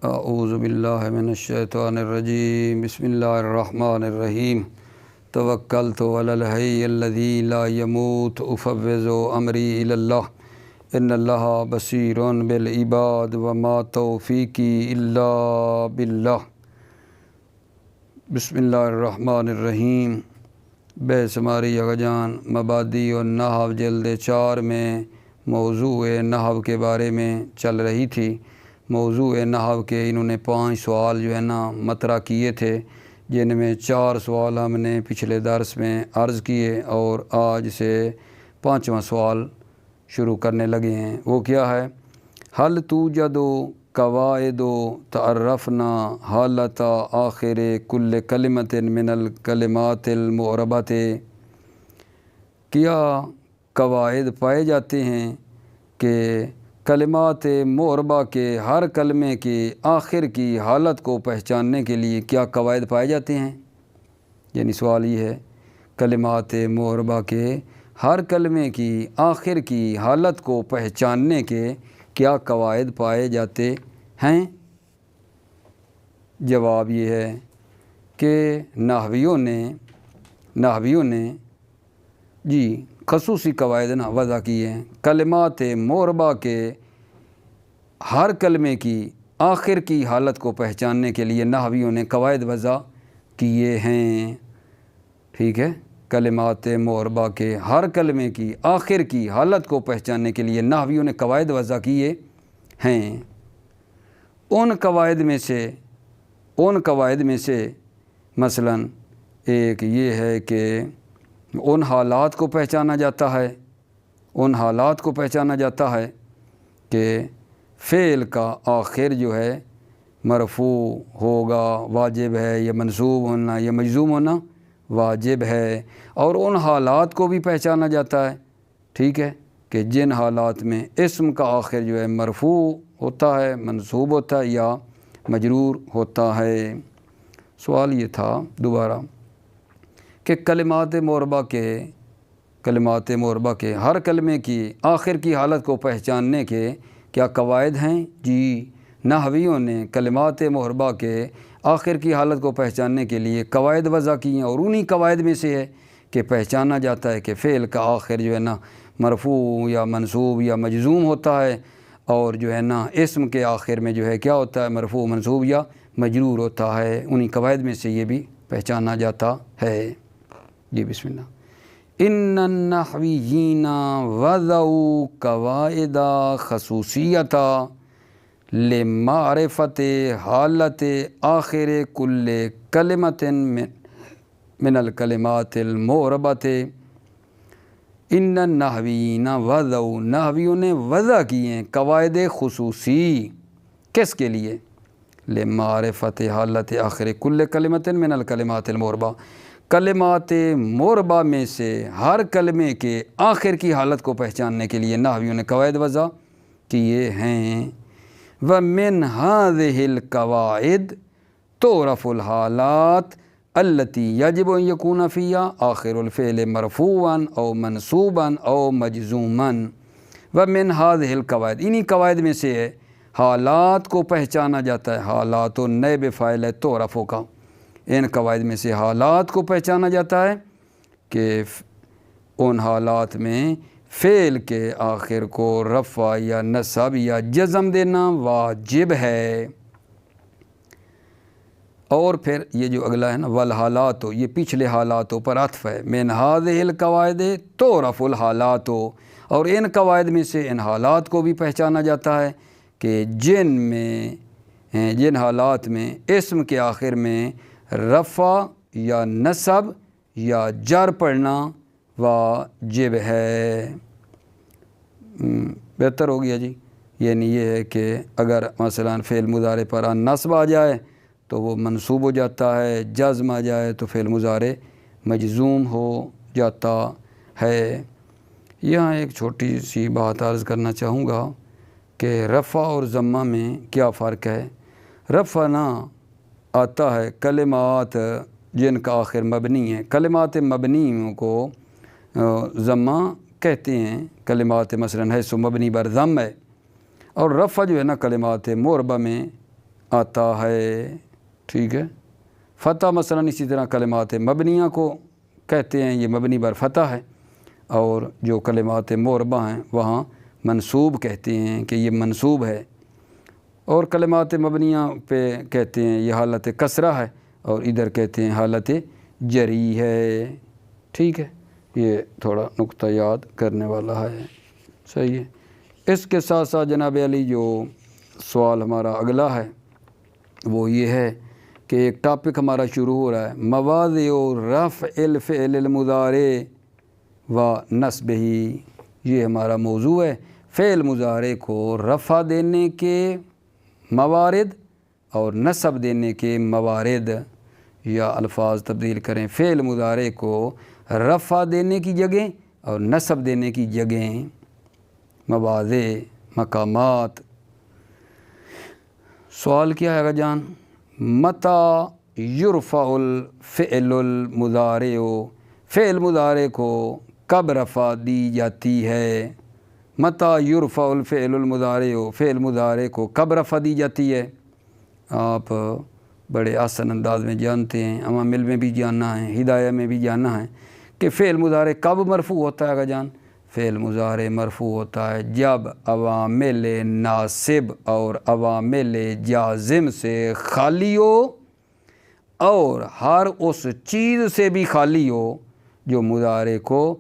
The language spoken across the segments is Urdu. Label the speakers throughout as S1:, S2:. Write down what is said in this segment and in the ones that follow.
S1: اعوذ باللہ من الشیطان الرجیم بسم اللہ الرحمن الرحیم توکلت علی الحی الذی لا یموت افوض امری الی اللہ ان اللہ بصیر بالعباد وما توفیقی الا باللہ۔ بسم اللہ الرحمن الرحیم۔ بے شماری اغجان مبادی و نحو جلد 4 میں موضوع نحو کے بارے میں چل رہی تھی۔ موضوع نحو کے انہوں نے 5 سوال جو ہے نا مطرح کیے تھے، جن میں 4 سوال ہم نے پچھلے درس میں عرض کیے اور آج سے 5واں سوال شروع کرنے لگے ہیں۔ وہ کیا ہے؟ حل توجد قواعد تعرفنا حالت آخر کل کلمت من الکلمات المعربۃ۔ کیا قواعد پائے جاتے ہیں کہ کلمات معربہ کے ہر کلمے کے آخر کی حالت کو پہچاننے کے لیے کیا قواعد پائے جاتے ہیں؟ یعنی سوال یہ ہے، کلمات معربہ کے ہر کلمے کی آخر کی حالت کو پہچاننے کے کیا قواعد پائے جاتے ہیں؟ جواب یہ ہے کہ نحویوں نے خصوصی قواعد وضع کیے ہیں۔ کلمات معربہ کے ہر کلمے کی آخر کی حالت کو پہچاننے کے لیے نحویوں نے قواعد وضع کیے ہیں۔ ٹھیک ہے، کلمات معربہ کے ہر کلمے کی آخر کی حالت کو پہچاننے کے لیے نحویوں نے قواعد وضع کیے ہیں۔ ان قواعد میں سے مثلاً ایک یہ ہے کہ ان حالات کو پہچانا جاتا ہے کہ فعل کا آخر جو ہے مرفوع ہوگا، واجب ہے، یا منصوب ہونا یا مجزوم ہونا واجب ہے، اور ان حالات کو بھی پہچانا جاتا ہے، ٹھیک ہے، کہ جن حالات میں اسم کا آخر جو ہے مرفوع ہوتا ہے، منصوب ہوتا ہے یا مجرور ہوتا ہے۔ سوال یہ تھا دوبارہ کہ کلمات معربہ کے ہر کلمے کی آخر کی حالت کو پہچاننے کے کیا قواعد ہیں؟ جی، نحویوں نے کلمات معربہ کے آخر کی حالت کو پہچاننے کے لیے قواعد وضع کی ہیں، اور انہی قواعد میں سے ہے کہ پہچانا جاتا ہے کہ فعل کا آخر جو ہے نا مرفوع یا منصوب یا مجزوم ہوتا ہے، اور جو ہے نا اسم کے آخر میں جو ہے کیا ہوتا ہے؟ مرفوع، منصوب یا مجرور ہوتا ہے۔ انہی قواعد میں سے یہ بھی پہچانا جاتا ہے۔ جی بسم اللہ۔ ان النحویین وضعوا قواعد خصوصیۃ لمعرفت حالت آخر کل کلمۃ من الکلمات المعربۃ۔ ان النحویین وضعوا، نحویوں نے وضع کیے ہیں قواعد خصوصی، کس کے لیے؟ لمعرفت حالت آخر کل کلمۃ من الکلمات المعربہ، کلمات معربہ میں سے ہر کلمے کے آخر کی حالت کو پہچاننے کے لیے نحویوں نے قواعد وضع کیے ہیں۔ وَمِنْ هَذِهِ الْقَوَاعِدِ تُعْرَفُ الْحَالَاتِ الَّتِي يَجِبُ أَنْ يَكُونَ فِيهَا آخِرُ الْفِعْلِ مَرْفُوعًا أَوْ مَنْصُوبًا أَوْ مَجْزُومًا۔ وَمِنْ هَذِهِ الْقَوَاعِدِ، انہی قواعد میں سے ہے حالات کو پہچانا جاتا ہے۔ حالات و نائب فاعل ہے تعرفو کا۔ ان قواعد میں سے حالات کو پہچانا جاتا ہے کہ ان حالات میں فعل کے آخر کو رفع یا نصب یا جزم دینا واجب ہے۔ اور پھر یہ جو اگلا ہے نا والحالات، یہ پچھلے حالاتوں پر عطف ہے۔ من هذه القواعد تعرف الحالات، اور ان قواعد میں سے ان حالات کو بھی پہچانا جاتا ہے کہ جن حالات میں اسم کے آخر میں رفع یا نصب یا جر پڑھنا واجب ہے۔ بہتر ہو گیا جی۔ یعنی یہ ہے کہ اگر مثلا فعل مضارع پر نصب آ جائے تو وہ منصوب ہو جاتا ہے، جزم آ جائے تو فعل مضارع مجزوم ہو جاتا ہے۔ یہاں ایک چھوٹی سی بات عرض کرنا چاہوں گا کہ رفع اور ضمہ میں کیا فرق ہے۔ رفع نہ آتا ہے کلمات جن کا آخر مبنی ہے، کلمات مبنیوں کو ضمہ کہتے ہیں، کلمات مثلا ہے سو مبنی بر ضم ہے، اور رفع جو ہے نا کلمات معربہ میں آتا ہے، ٹھیک ہے۔ فتح مثلا اسی طرح کلمات مبنیہ کو کہتے ہیں، یہ مبنی بر فتح ہے، اور جو کلمات معربہ ہیں وہاں منصوب کہتے ہیں کہ یہ منصوب ہے، اور کلمات مبنیہ پہ کہتے ہیں یہ حالت کسرہ ہے، اور ادھر کہتے ہیں حالت جری ہے، ٹھیک ہے۔ یہ تھوڑا نقطہ یاد کرنے والا ہے، صحیح ہے۔ اس کے ساتھ ساتھ جناب علی جو سوال ہمارا اگلا ہے وہ یہ ہے کہ ایک ٹاپک ہمارا شروع ہو رہا ہے، مواضع رفع الفعل المضارع و نصبہ، یہ ہمارا موضوع ہے، فعل مضارع کو رفع دینے کے موارد اور نصب دینے کے موارد، یا الفاظ تبدیل کریں، فعل مضارع کو رفع دینے کی جگہ اور نصب دینے کی جگہیں، مواضع، مقامات۔ سوال کیا ہے جان؟ متى یرفع الفعل المضارع، فعل مضارع کو کب رفع دی جاتی ہے؟ متى یرفع الفعل المضارع، فعل مضارع کو کب رفع دی جاتی ہے؟ آپ بڑے آسان انداز میں جانتے ہیں، عوامل میں بھی جاننا ہے، ہدایہ میں بھی جاننا ہے کہ فعل مضارع کب مرفوع ہوتا ہے جان؟ فعل مضارع مرفوع ہوتا ہے جب عوامل ناصب اور عوامل جازم سے خالی ہو، اور ہر اس چیز سے بھی خالی ہو جو مضارع کو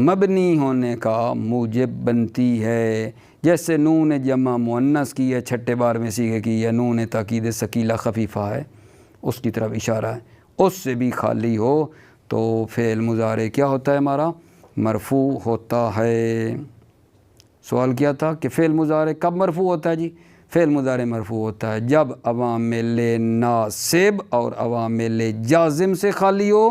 S1: مبنی ہونے کا موجب بنتی ہے، جیسے نون جمع مؤنث کی ہے، چھٹے بار میں صیغے کی، یا نون تاکید ثقیلہ خفیفہ ہے، اس کی طرف اشارہ ہے، اس سے بھی خالی ہو تو فعل مضارع کیا ہوتا ہے ہمارا؟ مرفوع ہوتا ہے۔ سوال کیا تھا کہ فعل مضارع کب مرفوع ہوتا ہے جی؟ فعل مضارع مرفوع ہوتا ہے جب عوامل ناصب اور عوامل جازم سے خالی ہو،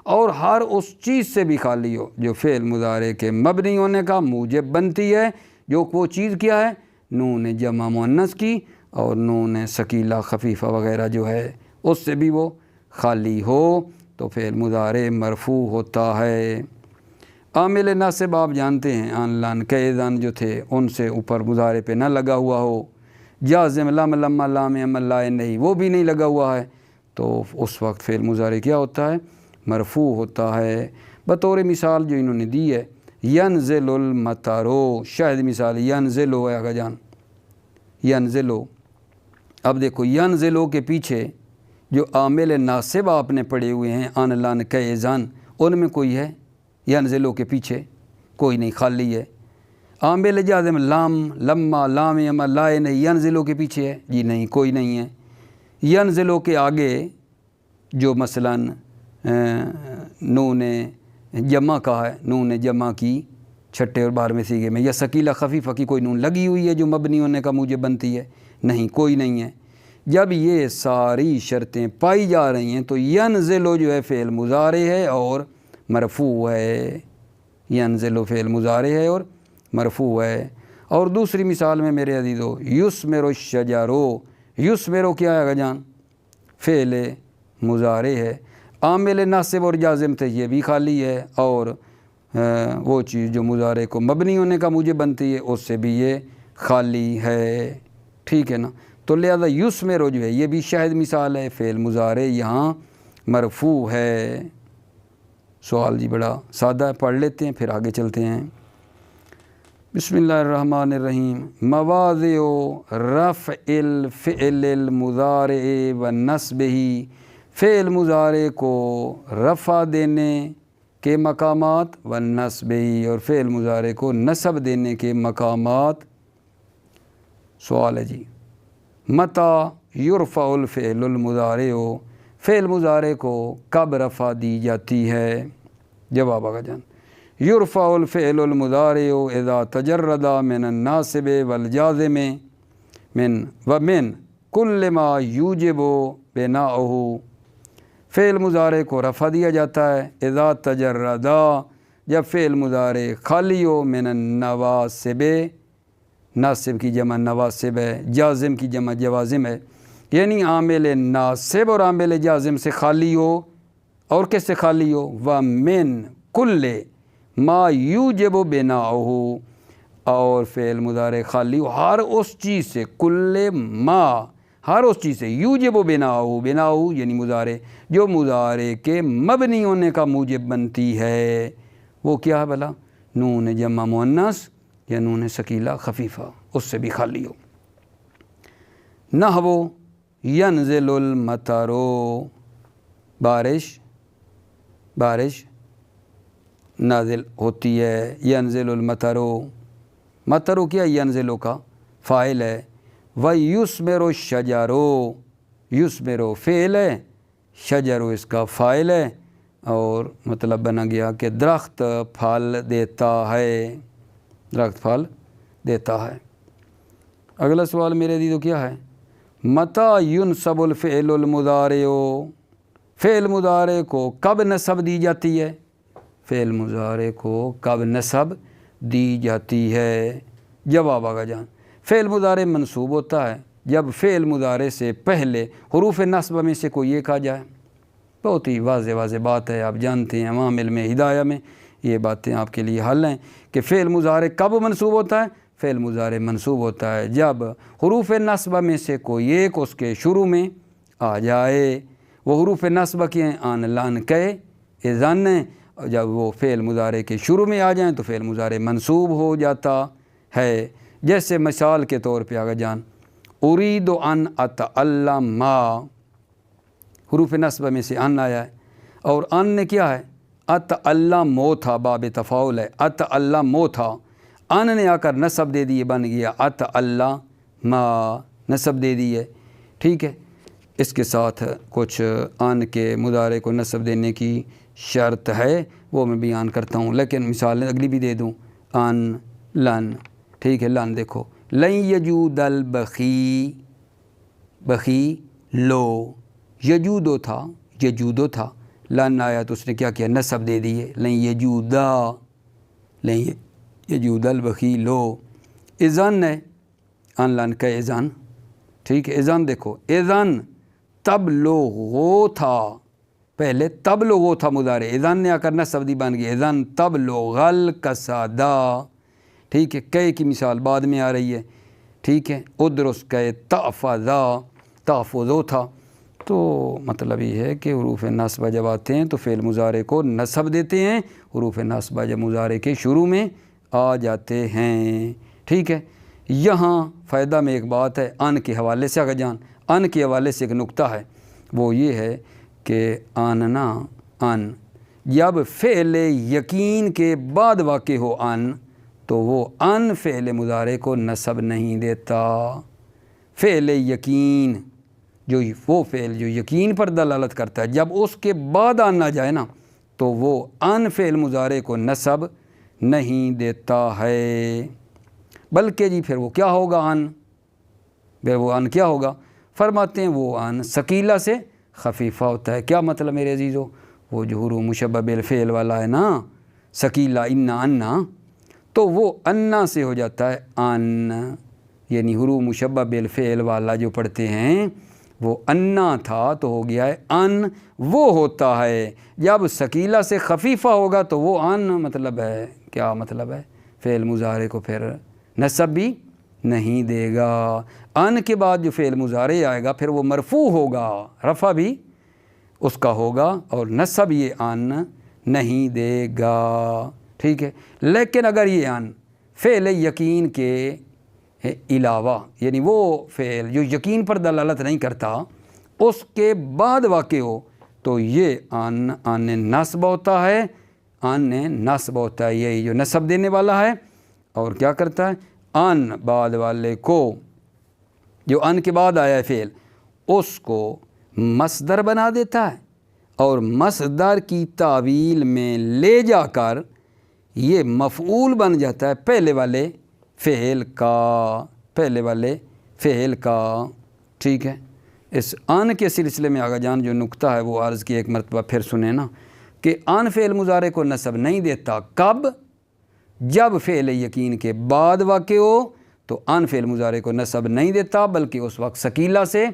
S1: اور ہر اس چیز سے بھی خالی ہو جو فعل مضارع کے مبنی ہونے کا موجب بنتی ہے، جو وہ چیز کیا ہے؟ نون جمع مؤنث کی اور نون ثقیلہ خفیفہ وغیرہ جو ہے اس سے بھی وہ خالی ہو تو فعل مضارع مرفوع ہوتا ہے۔ عامل ناصب آپ جانتے ہیں، آن لان کیزن جو تھے ان سے اوپر مضارع پہ نہ لگا ہوا ہو، جازم لم لما لام عمل لائن نہیں، وہ بھی نہیں لگا ہوا ہے، تو اس وقت فعل مضارع کیا ہوتا ہے؟ مرفوع ہوتا ہے۔ بطور مثال جو انہوں نے دی ہے، ینزل المطر، شاہد مثال ینزل ہے آگا جان، ینزل۔ اب دیکھو ینزل کے پیچھے جو عامل ناصب آپ نے پڑھے ہوئے ہیں آن لان کیزن، ان میں کوئی ہے؟ ینزل کے پیچھے کوئی نہیں، خالی ہے۔ عامل جازم لام لما لام عمل لائے نہیں، ینزل کے پیچھے ہے جی؟ نہیں، کوئی نہیں ہے۔ ینزل کے آگے جو مثلاً نون جمع کا ہے، نون جمع کی چھٹے اور بارہویں صیغے میں، یا ثقیلہ خفیفہ کی کوئی نون لگی ہوئی ہے جو مبنی ہونے کا موجب بنتی ہے؟ نہیں، کوئی نہیں ہے۔ جب یہ ساری شرطیں پائی جا رہی ہیں تو ینزل جو ہے فعل مضارع ہے اور مرفوع ہے، ینزل فعل مضارع ہے اور مرفوع ہے۔ اور دوسری مثال میں میرے عزیزو، یثمر الشجر، یثمر کیا ہے جان؟ فعل مضارع ہے، عامل ناصب اور جازم تھے، یہ بھی خالی ہے، اور وہ چیز جو مضارع کو مبنی ہونے کا موجب بنتی ہے اس سے بھی یہ خالی ہے، ٹھیک ہے نا؟ تو لہذا یثمر جو ہے یہ بھی شاہد مثال ہے، فعل مضارع یہاں مرفوع ہے۔ سوال جی بڑا سادہ ہے، پڑھ لیتے ہیں پھر آگے چلتے ہیں۔ بسم اللہ الرحمن الرحیم۔ مواضع رفع الفعل المضارع و نصبہ، فعل مضارع کو رفع دینے کے مقامات، و نصبہ، اور فعل مضارع کو نصب دینے کے مقامات۔ سوال ہے جی، متى یرفع الفعل المضارع، فعل مضارع کو کب رفع دی جاتی ہے؟ جواب آگا جان، یرفع الفعل المضارع اذا تجرد من الناصب والجازم ومن کل ما یوجب بناؤہ، فعل مضارع کو رفع دیا جاتا ہے اذا تجرد، جب فعل مضارع خالی ہو، من النواصب، ناصب کی جمع نواصب ہے، جازم کی جمع جوازم ہے، یعنی عامل ناصب اور عامل جازم سے خالی ہو، اور کس سے خالی ہو؟ وَمِن كُلِّ مَا يُوجِبُ بِنَاؤُهُ، اور فعل مضارع خالی ہو ہر اس چیز سے، کل ما ہر اس چیز سے، یوجب و بناؤ یعنی مضارع، جو مضارع کے مبنی ہونے کا موجب بنتی ہے، وہ کیا ہے بھلا؟ نون جمع مؤنث یا نون ثقیلہ خفیفہ، اس سے بھی خالی ہو۔ نحو ینزل المطر، بارش نازل ہوتی ہے، ینزل المطر، مطر کیا ینزل کا فاعل ہے، وَيُثْمِرُ الشَّجَرُ، یثمر فعل ہے، شجر اس کا فاعل ہے، اور مطلب بنا گیا کہ درخت پھل دیتا ہے، درخت پھل دیتا ہے۔ اگلا سوال میرے عزیزو کیا ہے؟ متى ينصب الفعل المضارع، فعل مضارع کو کب نصب دی جاتی ہے؟ فعل مضارع کو کب نصب دی جاتی ہے؟ جواب آگا جان، فعل مضارع منصوب ہوتا ہے جب فعل مضارع سے پہلے حروف نصب میں سے کوئی ایک آ جائے۔ بہت ہی واضح بات ہے، آپ جانتے ہیں عوام علم ہدایہ میں یہ باتیں آپ کے لیے حل ہیں کہ فعل مضارع کب منصوب ہوتا ہے؟ فعل مضارع منصوب ہوتا ہے جب حروف نصب میں سے کوئی ایک اس کے شروع میں آ جائے۔ وہ حروف نصب کے ہیں آن، لان، کے، اذن، جب وہ فعل مضارع کے شروع میں آ جائیں تو فعل مضارع منصوب ہو جاتا ہے۔ جیسے مثال کے طور پہ آگا جان، ارید ان اتعلم، حروف نصب میں سے ان آیا ہے، اور ان نے کیا ہے؟ اتعلم تھا، باب تفاعل ہے، اتعلم تھا، ان نے آ کر نصب دے دیے، بن گیا اتعلم، نصب دے دیے، ٹھیک ہے۔ اس کے ساتھ کچھ ان کے مضارع کو نصب دینے کی شرط ہے، وہ میں بیان کرتا ہوں، لیکن مثال اگلی بھی دے دوں، ان، لن، ٹھیک ہے۔ لن دیکھو، لن یجود البخی، بخی لو، یجودو تھا، یجودو تھا، لن آیا تو اس نے کیا کیا؟ نصب دے دیے، لن یجودا، لن یجود البخی لو۔ اذن ہے، ان لن کا اذن، ٹھیک ہے۔ اذن دیکھو، اذن تبلغو تھا، پہلے تبلغو تھا مضارع، اذن نے آ کر نصب دی، بن گیا اذن تبلغ القصدا، ٹھیک ہے۔ کئے کی مثال بعد میں آ رہی ہے، ٹھیک ہے۔ ادرس کئے تحفظا، تحفظو تھا۔ تو مطلب یہ ہے کہ حروف نصب جب آتے ہیں تو فعل مضارع کو نصب دیتے ہیں، حروف نصب جب مضارع کے شروع میں آ جاتے ہیں، ٹھیک ہے۔ یہاں فائدہ میں ایک بات ہے ان کے حوالے سے، اگر جان ان کے حوالے سے ایک نقطہ ہے، وہ یہ ہے کہ آننا، ان جب فعل یقین کے بعد واقع ہو ان، تو وہ ان فعل مضارع کو نصب نہیں دیتا۔ فعل یقین، جو وہ فعل جو یقین پر دلالت کرتا ہے، جب اس کے بعد ان نہ جائے نا تو وہ ان فعل مضارع کو نصب نہیں دیتا ہے، بلکہ جی پھر وہ کیا ہوگا؟ ان، پھر وہ ان کیا ہوگا؟ فرماتے ہیں وہ ان ثقیلہ سے خفیفہ ہوتا ہے۔ کیا مطلب میرے عزیزو؟ وہ جو حروف مشبہ بالفعل والا ہے نا، ثقیلہ، انا، انا، تو وہ انا سے ہو جاتا ہے ان، یعنی حروف مشبہ بالفعل والا جو پڑھتے ہیں وہ انا تھا تو ہو گیا ہے ان، وہ ہوتا ہے۔ جب ثقیلہ سے خفیفہ ہوگا تو وہ ان مطلب ہے، کیا مطلب ہے؟ فعل مضارع کو پھر نصب بھی نہیں دے گا۔ ان کے بعد جو فعل مضارع آئے گا پھر وہ مرفوع ہوگا، رفع بھی اس کا ہوگا، اور نصب یہ ان نہیں دے گا، ٹھیک ہے۔ لیکن اگر یہ ان فعل یقین کے علاوہ، یعنی وہ فعل جو یقین پر دلالت نہیں کرتا، اس کے بعد واقع ہو تو یہ ان نصب ہوتا ہے، ان نصب ہوتا ہے، یہی جو نصب دینے والا ہے، اور کیا کرتا ہے؟ ان بعد والے کو، جو ان کے بعد آیا ہے فعل، اس کو مصدر بنا دیتا ہے، اور مصدر کی تعویل میں لے جا کر یہ مفعول بن جاتا ہے پہلے والے فعل کا، پہلے والے فعل کا، ٹھیک ہے۔ اس ان کے سلسلے میں آگا جان جو نقطہ ہے وہ عرض کی ایک مرتبہ پھر سنیں نا، کہ ان فعل مضارع کو نصب نہیں دیتا، کب؟ جب فعل یقین کے بعد واقع ہو تو ان فعل مضارع کو نصب نہیں دیتا، بلکہ اس وقت ثقیلہ سے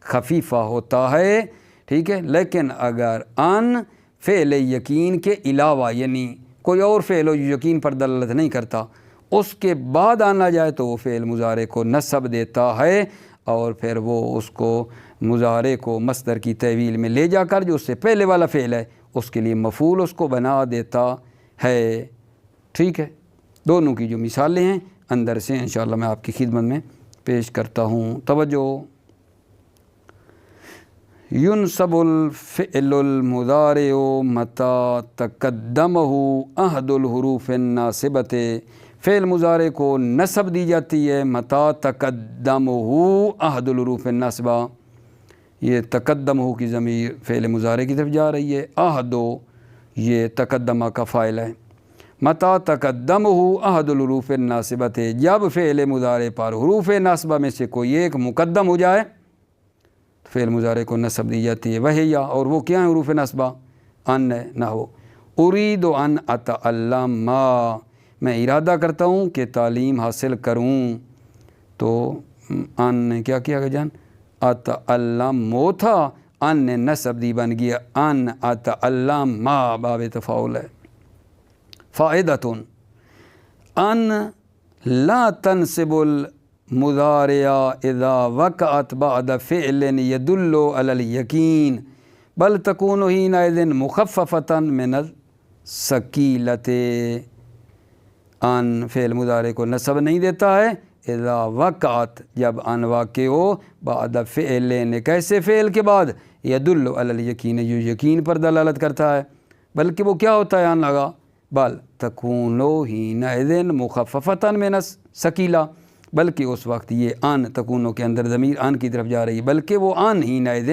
S1: خفیفہ ہوتا ہے، ٹھیک ہے۔ لیکن اگر ان فعل یقین کے علاوہ، یعنی کوئی اور فعل ہو جو یقین پر دلالت نہیں کرتا، اس کے بعد آنا جائے تو وہ فعل مضارع کو نصب دیتا ہے، اور پھر وہ اس کو مضارع کو مصدر کی تحویل میں لے جا کر جو اس سے پہلے والا فعل ہے اس کے لیے مفعول اس کو بنا دیتا ہے۔ ٹھیک ہے، دونوں کی جو مثالیں ہیں اندر سے انشاءاللہ میں آپ کی خدمت میں پیش کرتا ہوں۔ توجہ، ينصب الفعل المضارع متى تقدمه احد الحروف الناصبۃ، فعل مضارع کو نصب دی جاتی ہے متى تقدمه احد الحروف الناصبہ، یہ تقدمہ کی ضمیر فعل مضارع کی طرف جا رہی ہے، احد یہ تقدمہ کا فاعل ہے، متى تقدمه احد الحروف الناصبۃ، جب فعل مضارع پر حروف ناصبہ میں سے کوئی ایک مقدم ہو جائے فعل مضارع کو نصب دی جاتی ہے۔ وہی اور وہ کیا ہیں حروف نصبہ؟ ان ہے، نحو ارید ان اتعلم ما، میں ارادہ کرتا ہوں کہ تعلیم حاصل کروں، تو ان نے کیا کیا گا جان؟ اتعلم مو تھا، ان نے نصب دی بن گیا ان اتعلم ما، باب تفاعل ہے۔ فائدۃ ان لا تنصب المضارع اذا وقعت بعد فعل يدل على اليقين بل تكون حينئذ مخففة من الثقيلة، ان فعل مضارع کو نصب نہیں دیتا ہے اذا وقعت، جب ان واقع ہو بعد فعل، کیسے فعل کے بعد؟ يدل على اليقين، جو یقین پر دلالت کرتا ہے، بلکہ وہ کیا ہوتا ہے ان لگا، بل تكون حينئذ مخففة من الثقيلة، بلکہ اس وقت یہ ان تکونوں کے اندر ضمیر ان کی طرف جا رہی ہے، بلکہ وہ ان حینئذ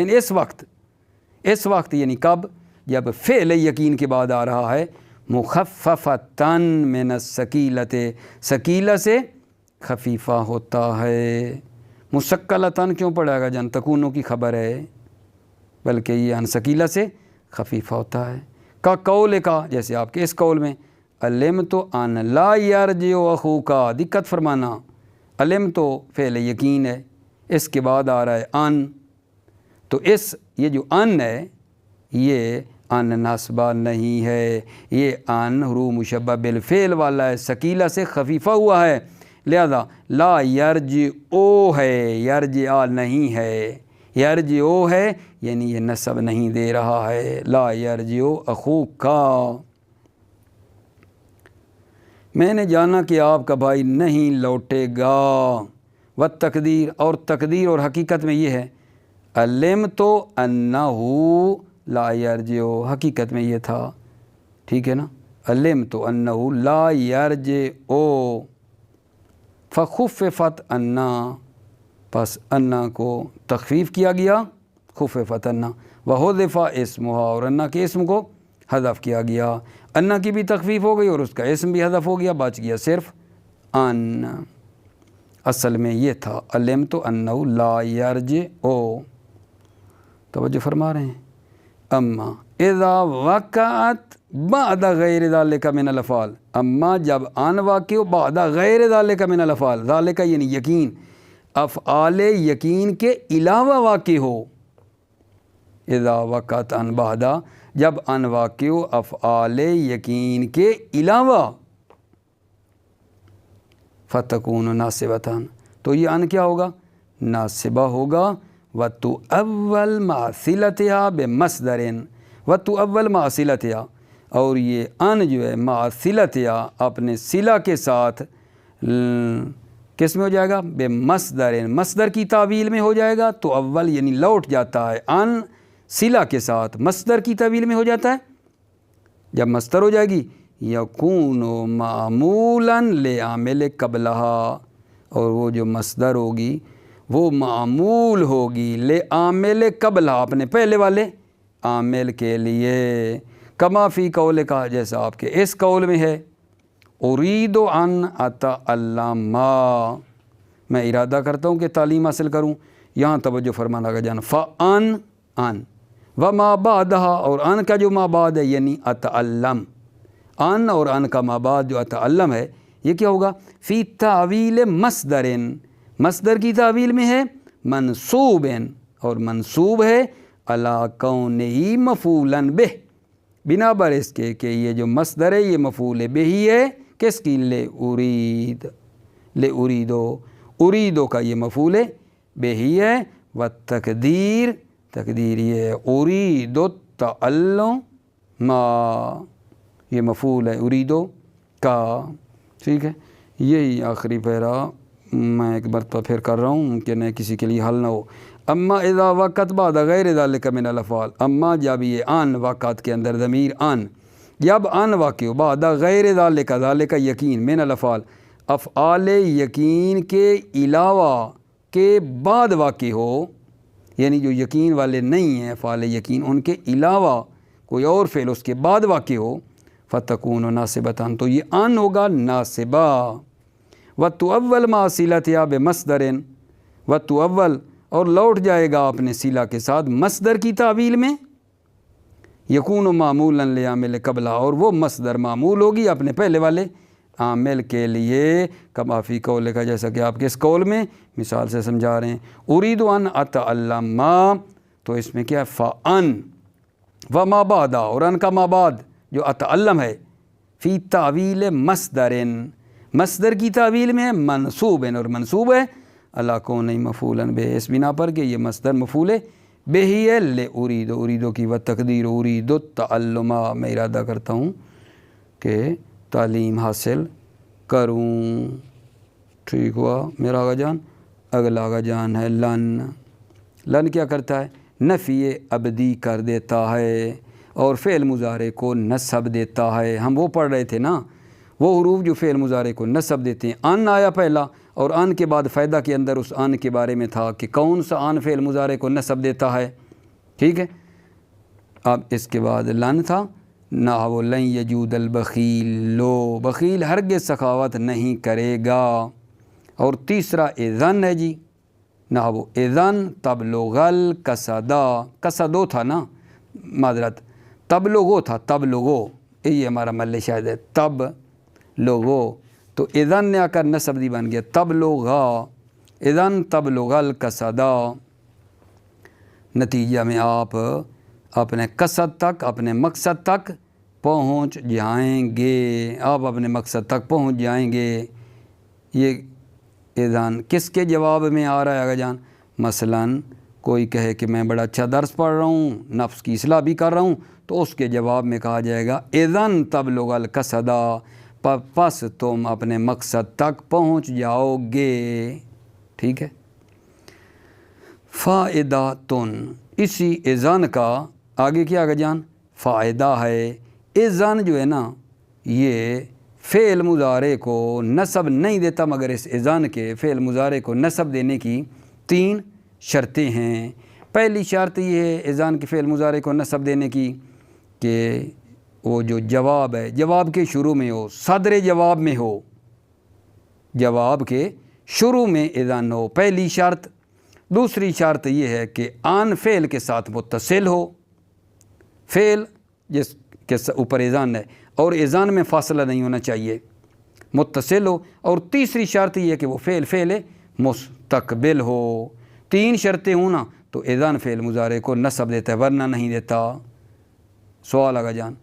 S1: اس وقت یعنی کب؟ جب فعل یقین کے بعد آ رہا ہے، مخففتاً من الثقیلۃ، ثقیلہ سے خفیفہ ہوتا ہے۔ مشکلتاً کیوں پڑھا گا جان؟ تکونوں کی خبر ہے، بلکہ یہ ان ثقیلہ سے خفیفہ ہوتا ہے۔ کا قول کا، جیسے آپ کے اس قول میں علمت ان لا یرجع اخوک، دقت فرمانا، علم تو فعل یقین ہے، اس کے بعد آ رہا ہے ان، تو یہ جو ان ہے یہ ان ناصبہ نہیں ہے، یہ ان حروف مشبہ بالفعل والا ہے، ثقیلہ سے خفیفہ ہوا ہے، لہذا لا یرجع ہے، یرجع نہیں ہے، یرجع ہے یعنی یہ نصب نہیں دے رہا ہے، لا یرجع اخوک، میں نے جانا کہ آپ کا بھائی نہیں لوٹے گا، والتقدیر، اور تقدیر اور حقیقت میں یہ ہے علمت انہ لا یرجع، حقیقت میں یہ تھا، ٹھیک ہے نا، علمت انہ لا یرجع فخففت انہ، پس انہ کو تخفیف کیا گیا، خففت انہ، وحذف اسمہا، اور انہ کے اسم کو حذف کیا گیا، انہ کی بھی تخفیف ہو گئی اور اس کا اسم بھی حذف ہو گیا، بچ گیا صرف ان۔ اصل میں یہ تھا علمت انہ لا یرجع، توجہ فرما رہے ہیں۔ اما اذا وقعت بعد غیر ذالک من الافعال، اما جب ان واقع ہو بعد غیر ذالک من الافعال، ذالک یعنی یقین، افعال یقین کے علاوہ واقع ہو، اذا وقعت ان بعد، جب ان واقع ہو افعال یقین کے علاوہ، فتکون ناصبتان، تو یہ ان کیا ہوگا؟ ناصبہ ہوگا، وتؤول مع صلتها بمصدر، وتؤول مع صلتها، اور یہ ان جو ہے مع صلتها اپنے صلہ کے ساتھ کس میں ہو جائے گا؟ بمصدر، مصدر کی تعویل میں ہو جائے گا، تو اول یعنی لوٹ جاتا ہے، ان صلہ کے ساتھ مصدر کی تعویل میں ہو جاتا ہے، جب مصدر ہو جائے گی یکون معمولا لعامل قبلہا، اور وہ جو مصدر ہوگی وہ معمول ہوگی لعامل قبلہا، اپنے پہلے والے عامل کے لیے، کما فی قول کا، جیسا آپ کے اس قول میں ہے، ارید ان اتعلم، میں ارادہ کرتا ہوں کہ تعلیم حاصل کروں، یہاں توجہ فرمانا گا جان، فان ان وما بعدہا، اور ان کا جو ما بعد ہے یعنی اتعلم، ان اور ان کا ما بعد جو اتعلم ہے یہ کیا ہوگا؟ فی تعویل مصدر، مصدر کی تعویل میں ہے، منصوب، اور منصوب ہے علی کونہ مفعولا بہ، بنا بر اس کے کہ یہ جو مصدر ہے یہ مفعول بہ ہی ہے، کس کی؟ لے ارید، لے اریدو، اریدو کا یہ مفعول بے ہی ہے، و تقدیر تقدیر یہ ہے ارید التعلم ما، یہ مفعول ہے اریدو کا، ٹھیک ہے۔ یہی آخری پیرا میں ایک مرتبہ پھر کر رہا ہوں، ممکن ہے کسی کے لیے حل نہ ہو۔ اما اذا وقت بعد غیر ذالک من الافعال، اما جب یہ ان وقت کے اندر ضمیر ان، جب ان واقع ہو، بعد غیر ذالک، ذالک یقین، من الافعال افعال یقین کے علاوہ کے بعد واقع ہو، یعنی جو یقین والے نہیں ہیں افعال یقین، ان کے علاوہ کوئی اور فعل اس کے بعد واقع ہو، فتکون ناصبتان، تو یہ ان ہوگا ناصبہ۔ وتؤول مع صلتها بمصدر، وتؤول اور لوٹ جائے گا اپنے صلہ کے ساتھ مصدر کی تعویل میں، یکون معمولا لعامل قبلہ، اور وہ مصدر معمول ہوگی اپنے پہلے والے عامل کے لیے، کما فی قول کا، جیسا کہ آپ کے اس قول میں مثال سے سمجھا رہے ہیں۔ ارید ان اتعلم، تو اس میں کیا ہے فان، وما بعد، اور ان کا ما بعد جو اتعلم ہے، فی تعویل مصدر، مصدر کی تعویل میں ہے، منصوب اور منصوب ہے اللہ کو نہیں مفعولا بہ، اس بنا پر کہ یہ مصدر مفعول بہ ہی ہے، لے اریدو، اریدو کی و تقدیر ارید التعلم، میں ارادہ کرتا ہوں کہ تعلیم حاصل کروں، ٹھیک ہوا میرا آغا جان۔ اگلا آغا جان ہے لن، لن کیا کرتا ہے؟ نفی ابدی کر دیتا ہے اور فعل مضارع کو نصب دیتا ہے۔ ہم وہ پڑھ رہے تھے نا، وہ حروف جو فعل مضارع کو نصب دیتے ہیں، ان آیا پہلا، اور ان کے بعد فائدہ کے اندر اس ان کے بارے میں تھا کہ کون سا ان فعل مضارع کو نصب دیتا ہے، ٹھیک ہے۔ اب اس کے بعد لن تھا، نحو لن یجود البخیل، لو بخیل ہرگز سخاوت نہیں کرے گا، اور تیسرا اذن ہے جی، نحو اذن تبلغ القصدا، قصدو تھا نا، معذرت تبلغو تھا، تبلغو، یہ ہمارا مل شاہد ہے، تب لوگو، تو اذن نے آ کر نصب دی بن گیا تبلغا، اذن تبلغ القصدا، نتیجہ میں آپ اپنے قصد تک، اپنے مقصد تک پہنچ جائیں گے، آپ اپنے مقصد تک پہنچ جائیں گے۔ یہ اذن کس کے جواب میں آ رہا ہے آگا جان؟ مثلاً کوئی کہے کہ میں بڑا اچھا درس پڑھ رہا ہوں، نفس کی اصلاح بھی کر رہا ہوں، تو اس کے جواب میں کہا جائے گا اذن تبلغ القصدا، پس تم اپنے مقصد تک پہنچ جاؤ گے، ٹھیک ہے۔ فائداتن، اسی اذن کا آگے کیا آگا جان؟ فائدہ ہے۔ اذن جو ہے نا، یہ فعل مضارع کو نصب نہیں دیتا، مگر اس اذن کے فعل مضارع کو نصب دینے کی 3 شرطیں ہیں۔ پہلی شرط یہ ہے اذن کے فعل مضارع کو نصب دینے کی کہ وہ جو جواب ہے، جواب کے شروع میں ہو، صدر جواب میں ہو، جواب کے شروع میں اذن ہو، پہلی شرط۔ دوسری شرط یہ ہے کہ ان فعل کے ساتھ متصل ہو، فعل جس کے اوپر اذن ہے، اور اذن میں فاصلہ نہیں ہونا چاہیے، متصل ہو۔ اور تیسری شرط یہ ہے کہ وہ فعل مستقبل ہو۔ 3 شرطیں ہوں نا تو اذن فعل مضارع کو نصب دیتا ہے، ورنہ نہیں دیتا۔ سوال آگا جان،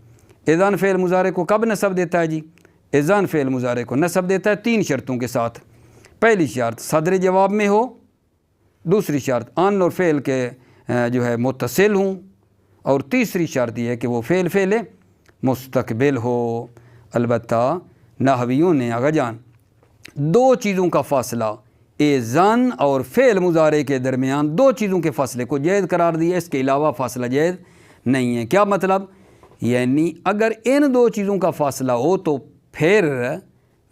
S1: اذن فعل مضارع کو کب نصب دیتا ہے جی؟ اذن فعل مضارع کو نصب دیتا ہے 3 شرطوں کے ساتھ۔ پہلی شرط صدر جواب میں ہو، دوسری شرط ان اور فعل کے جو ہے متصل ہوں، اور تیسری شرط یہ ہے کہ وہ فعل مستقبل ہو۔ البتہ نحویوں نے آگا جان 2 چیزوں کا فاصلہ اذن اور فعل مضارع کے درمیان 2 چیزوں کے فاصلے کو جائز قرار دیا، اس کے علاوہ فاصلہ جائز نہیں ہے۔ کیا مطلب؟ یعنی اگر ان 2 چیزوں کا فاصلہ ہو تو پھر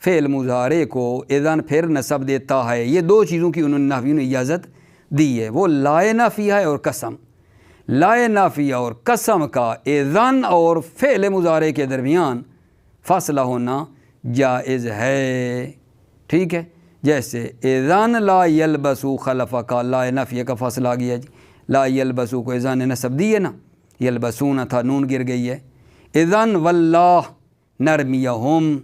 S1: فعل مضارع کو اذن پھر نصب دیتا ہے۔ یہ 2 چیزوں کی انہوں نے نحویوں نے اجازت دی ہے، وہ لائے نافیہ ہے اور قسم۔ لائے نافیہ اور قسم کا اذن اور فعل مضارع کے درمیان فاصلہ ہونا جائز ہے، ٹھیک ہے۔ جیسے اذن لا یلبسو خلفہ کا، لائے نافیہ کا فاصلہ آ گیا جی، لا یلبسو کو اذن نے نصب دی ہے نا، یلبسون تھا، نون گر گئی ہے۔ اذن واللہ نرمیہم،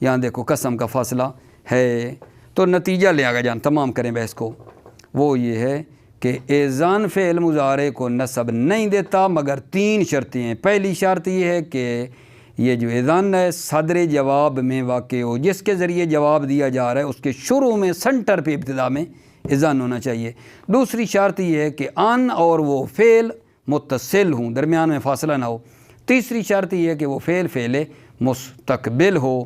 S1: یہاں دیکھو قسم کا فاصلہ ہے۔ تو نتیجہ لے آگا جان، تمام کریں بحث کو، وہ یہ ہے کہ اذن فعل مضارع کو نصب نہیں دیتا مگر 3 شرطیں ہیں۔ پہلی شرط یہ ہے کہ یہ جو اذن ہے صدر جواب میں واقع ہو، جس کے ذریعے جواب دیا جا رہا ہے اس کے شروع میں، سنٹر پہ، ابتدا میں اذان ہونا چاہیے۔ دوسری شرط یہ ہے کہ ان اور وہ فعل متصل ہوں، درمیان میں فاصلہ نہ ہو۔ تیسری شرط یہ ہے کہ وہ فعل مستقبل ہو۔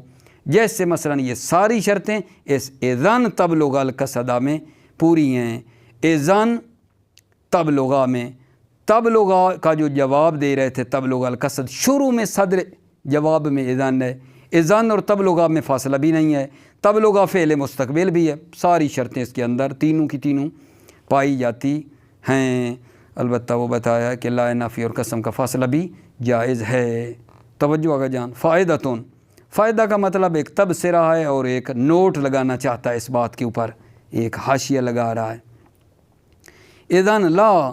S1: جیسے مثلا یہ ساری شرطیں اس اذان تبلغ القصدہ میں پوری ہیں۔ اذان تبلغہ میں تبلغہ کا جو جواب دے رہے تھے تبلغ القصد، شروع میں صدر جواب میں اذان ہے، اذان اور تبلغہ میں فاصلہ بھی نہیں ہے، تبلغہ فعل مستقبل بھی ہے، ساری شرطیں اس کے اندر تینوں کی تینوں پائی جاتی ہیں۔ البتہ وہ بتایا ہے کہ لا نافی اور قسم کا فاصلہ بھی جائز ہے۔ توجہ آگا جان۔ فائدتون، فائدہ کا مطلب ایک تبصرہ ہے اور ایک نوٹ لگانا چاہتا ہے اس بات کے اوپر، ایک حاشیہ لگا رہا ہے۔ اذن لا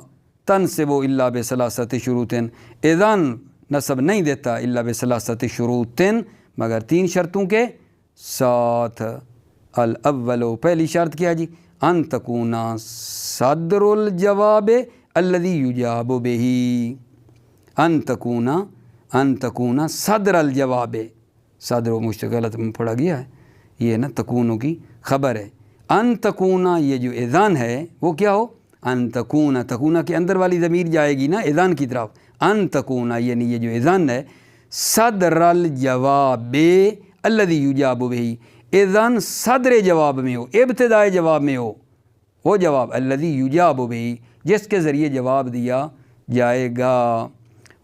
S1: تنصب الا بثلاثۃ شروط، اذن نصب نہیں دیتا الا بثلاثۃ شروط مگر 3 شرطوں کے ساتھ۔ الاول، پہلی شرط کیا جی؟ ان تکون صدر الجواب الذی یجاب بہ، ان تکون صدر الجواب، صدر مجھ غلط پڑھا گیا ہے، یہ نا تکونوں کی خبر ہے۔ ان تکون، یہ جو اذان ہے وہ کیا ہو؟ ان تکون، تکون کے اندر والی ضمیر جائے گی نا اذان کی طرف، ان تکون یعنی یہ جو اذان ہے صدر الجواب الذی یجاب بہ، اذان صدر جواب میں ہو، ابتدائے جواب میں ہو، وہ جواب الذی یجاب بہ جس کے ذریعے جواب دیا جائے گا۔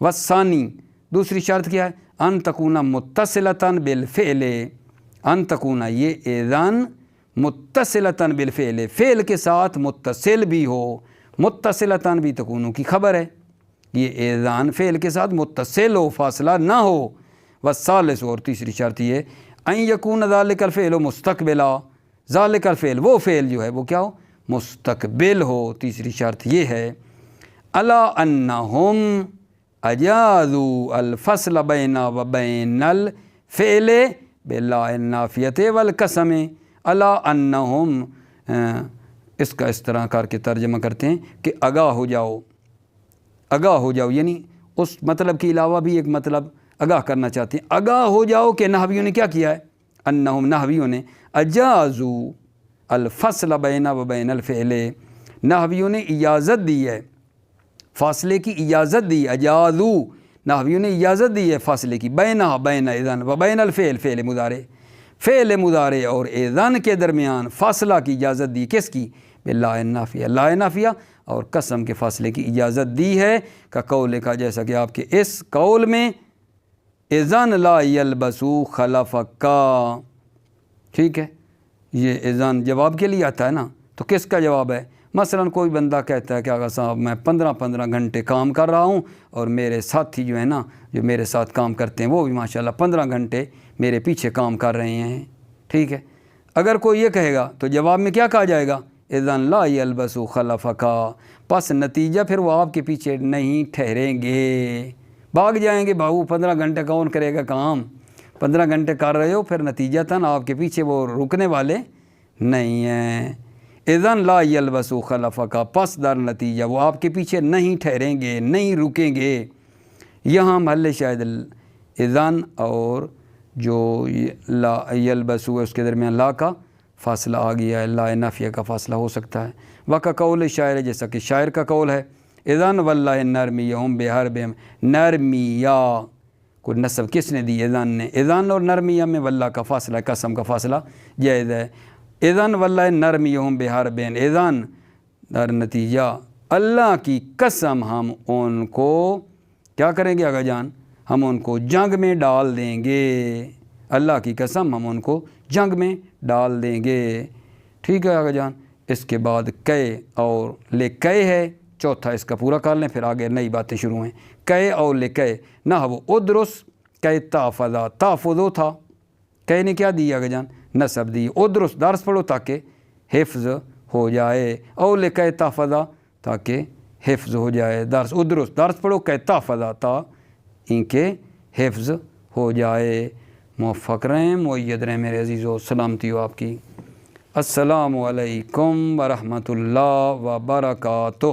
S1: والثانی، دوسری شرط کیا ہے؟ ان تکون متصلۃ بالفعل، ان تکون یہ اذان متصلۃ بالفعل، فعل کے ساتھ متصل بھی ہو، متصلۃ بھی تکونوں کی خبر ہے، یہ اذان فعل کے ساتھ متصل ہو، فاصلہ نہ ہو۔ والثالث، اور تیسری شرط یہ ان یکون ذالک الفعل مستقبلا، ذالک الفعل وہ فعل جو ہے وہ کیا ہو؟ مستقبل ہو۔ تیسری شرط یہ ہے الا انہم اجازوا الفصل بین و بین الفعل باللا النافیۃ والقسم، الا انہم، اس کا اس طرح کر کے ترجمہ کرتے ہیں کہ آگاہ ہو جاؤ، آگاہ ہو جاؤ، یعنی اس مطلب کے علاوہ بھی ایک مطلب آگاہ کرنا چاہتے ہیں۔ آگاہ ہو جاؤ کہ نحویوں نے کیا کیا ہے؟ انہم، نحویوں نے اجازوا الفصل بین و بین الفعل، نحویوں نے اجازت دی ہے، فاصلے کی اجازت دی، اجازو، نحویوں نے اجازت دی ہے فاصلے کی، بینہ، بین اذان و بین الفعل، فعل مضارع، فعل مضارع اور اذان کے درمیان فاصلہ کی اجازت دی، کس کی؟ باللا النافیہ، لا نافیہ اور قسم کے فاصلے کی اجازت دی ہے۔ کا قول کا، جیسا کہ آپ کے اس قول میں اذان لا یلبسو خلفکا، ٹھیک ہے، یہ اذان جواب کے لیے آتا ہے نا، تو کس کا جواب ہے؟ مثلا کوئی بندہ کہتا ہے کہ آقا صاحب میں 15 گھنٹے کام کر رہا ہوں اور میرے ساتھی جو ہے نا، جو میرے ساتھ کام کرتے ہیں وہ بھی ماشاءاللہ 15 گھنٹے میرے پیچھے کام کر رہے ہیں، ٹھیک ہے۔ اگر کوئی یہ کہے گا تو جواب میں کیا کہا جائے گا؟ اذن لا یلبسو خلفکا، پس نتیجہ پھر وہ آپ کے پیچھے نہیں ٹھہریں گے، بھاگ جائیں گے، بھاؤ 15 گھنٹے کون کرے گا کام، 15 گھنٹے کر رہے ہو، پھر نتیجتاً آپ کے پیچھے وہ رکنے والے نہیں ہیں۔ اذن لا یلبسو خلفکا، پس در نتیجہ وہ آپ کے پیچھے نہیں ٹھہریں گے، نہیں رکیں گے۔ یہاں محل شاہد اذن اور جو لا یلبسو ہے اس کے درمیان لا کا فاصلہ آ گیا ہے، لا نافیہ کا فاصلہ ہو سکتا ہے۔ وقع قول شاعر، جیسا کہ شاعر کا قول ہے اذن واللہ نرمیہم بحربہم، نرمیہ کو نصب کس نے دی؟ اذن نے۔ اذن اور نرمیہ میں واللہ کا فاصلہ، قسم کا فاصلہ جائز ہے۔ اذن واللہ نرمیہم بحربہم، اذن در نتیجہ اللہ کی قسم ہم ان کو کیا کریں گے آقا جان؟ ہم ان کو جنگ میں ڈال دیں گے، اللہ کی قسم ہم ان کو جنگ میں ڈال دیں گے، ٹھیک ہے آقا جان۔ اس کے بعد کئے اور لے کئے ہے، چوتھا اس کا پورا کر لیں پھر آگے نئی باتیں شروع ہیں۔ کئے اور لے کئے، نہ وہ ادرس کئے تافضا، تافضو تھا، کئے نے کیا دی آقا جان؟ نصب دی، ادرس درس پڑھو تاکہ حفظ ہو جائے، اور لے کئے تافضا تاکہ حفظ ہو جائے، درس ادرس درس پڑھو، کئے تافضا تا ان کے حفظ ہو جائے۔ موفق رہیں، مؤید رہیں میرے عزیزو، سلامتی ہو آپ کی۔ السلام علیکم ورحمۃ اللہ وبرکاتہ۔